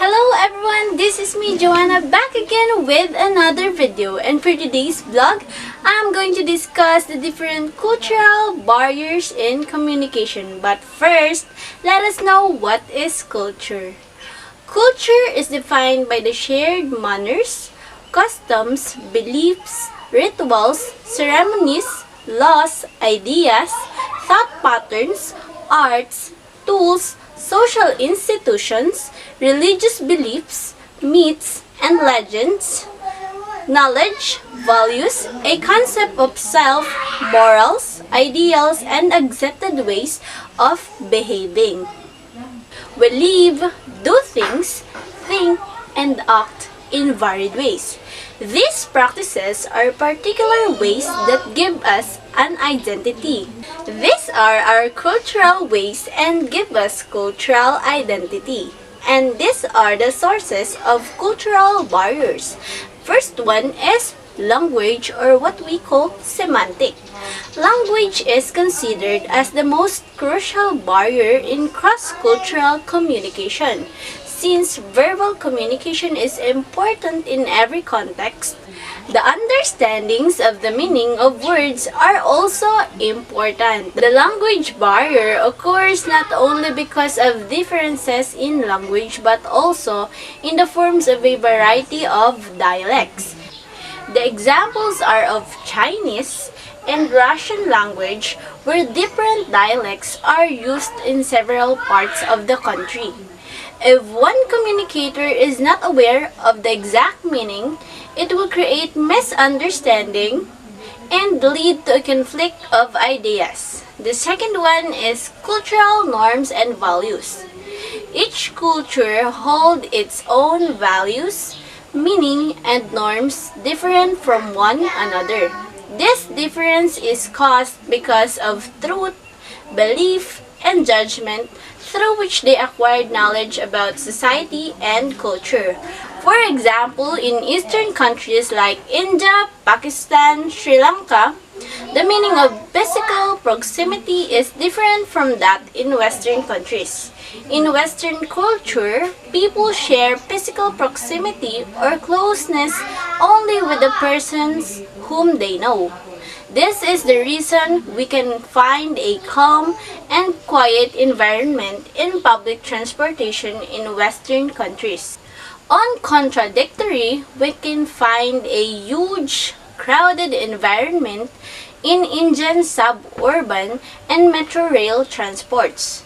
Hello everyone, this is me Joanna back again with another video, and for today's vlog, I'm going to discuss the different cultural barriers in communication. But first, let us know what is culture. Culture is defined by the shared manners, customs, beliefs, rituals, ceremonies, laws, ideas, thought patterns, arts, tools, social institutions, religious beliefs, myths, and legends, knowledge, values, a concept of self, morals, ideals, and accepted ways of behaving. We live, do things, think, and act in varied ways. These practices are particular ways that give us an identity. These are our cultural ways and give us cultural identity. And these are the sources of cultural barriers. First one is language, or what we call semantic. Language is considered as the most crucial barrier in cross-cultural communication. Since verbal communication is important in every context, the understandings of the meaning of words are also important. The language barrier occurs not only because of differences in language but also in the forms of a variety of dialects. The examples are of Chinese and Russian language, where different dialects are used in several parts of the country. If one communicator is not aware of the exact meaning, it will create misunderstanding and lead to a conflict of ideas. The second one is cultural norms and values. Each culture holds its own values, meaning, and norms different from one another. This difference is caused because of truth, belief, and judgment through which they acquired knowledge about society and culture. For example, in Eastern countries like India, Pakistan, Sri Lanka, the meaning of physical proximity is different from that in Western countries. In Western culture, people share physical proximity or closeness only with the persons whom they know. This is the reason we can find a calm and quiet environment in public transportation in Western countries. On contradictory, we can find a huge, crowded environment in Indian suburban and metro rail transports.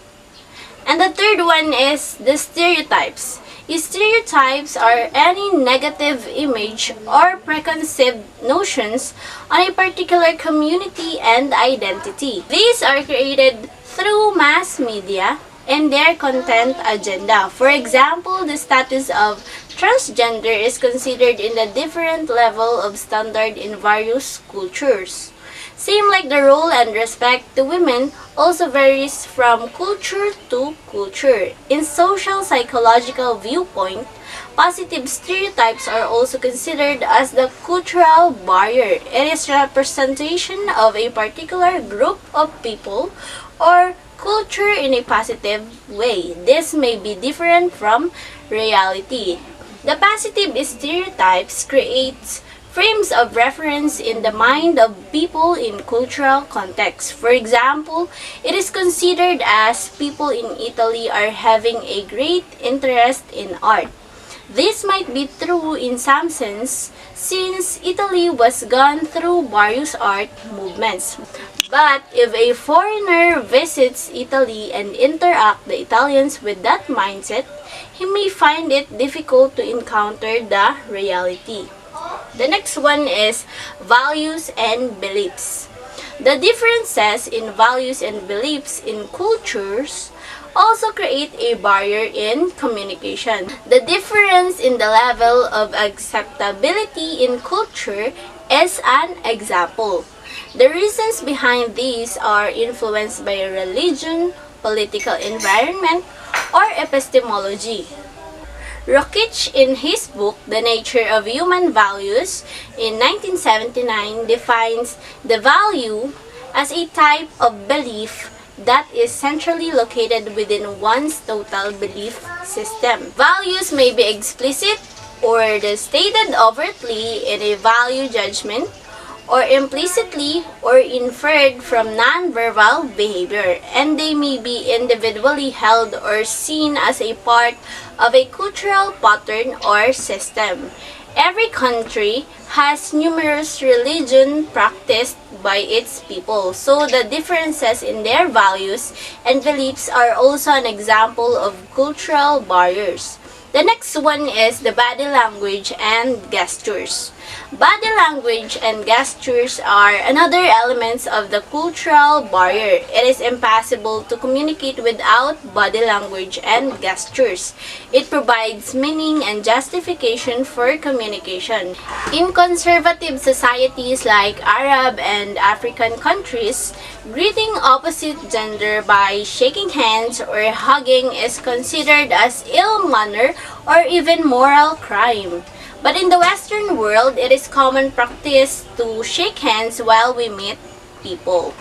And the third one is the stereotypes. Stereotypes are any negative image or preconceived notions on a particular community and identity. These are created through mass media and their content agenda. For example, the status of transgender is considered in a different level of standard in various cultures. Same like the role and respect to women also varies from culture to culture. In social psychological viewpoint, positive stereotypes are also considered as the cultural barrier. It is representation of a particular group of people or culture in a positive way. This may be different from reality. The positive stereotypes creates frames of reference in the mind of people in cultural context. For example, it is considered as people in Italy are having a great interest in art. This might be true in some sense, since Italy was gone through various art movements. But if a foreigner visits Italy and interacts the Italians with that mindset, he may find it difficult to encounter the reality. The next one is values and beliefs. The differences in values and beliefs in cultures also create a barrier in communication. The difference in the level of acceptability in culture is an example. The reasons behind these are influenced by religion, political environment, or epistemology. Rockich, in his book, The Nature of Human Values, in 1979, defines the value as a type of belief that is centrally located within one's total belief system. Values may be explicit or stated overtly in a value judgment, or implicitly or inferred from nonverbal behavior, and they may be individually held or seen as a part of a cultural pattern or system. Every country has numerous religions practiced by its people, so the differences in their values and beliefs are also an example of cultural barriers. The next one is the body language and gestures. Body language and gestures are another elements of the cultural barrier. It is impossible to communicate without body language and gestures. It provides meaning and justification for communication. In conservative societies like Arab and African countries, greeting opposite gender by shaking hands or hugging is considered as ill manner or even moral crime. But in the Western world, it is common practice to shake hands while we meet people.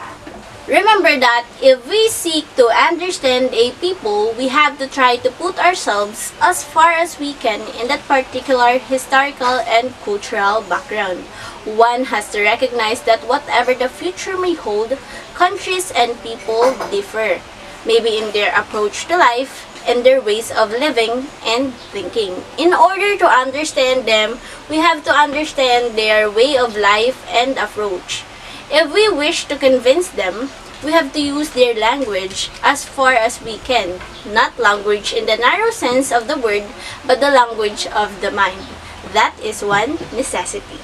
Remember that if we seek to understand a people, we have to try to put ourselves as far as we can in that particular historical and cultural background. One has to recognize that whatever the future may hold, countries and people differ, maybe in their approach to life, and their ways of living and thinking. In order to understand them, we have to understand their way of life and approach. If we wish to convince them, we have to use their language as far as we can. Not language in the narrow sense of the word, but the language of the mind. That is one necessity.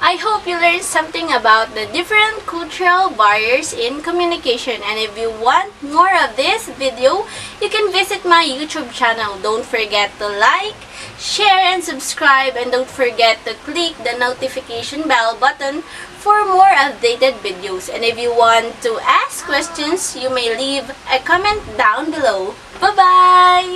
I hope you learned something about the different cultural barriers in communication, and if you want more of this video, you can visit my YouTube channel. Don't forget to like, share, and subscribe, and don't forget to click the notification bell button for more updated videos. And if you want to ask questions, you may leave a comment down below. Bye-bye!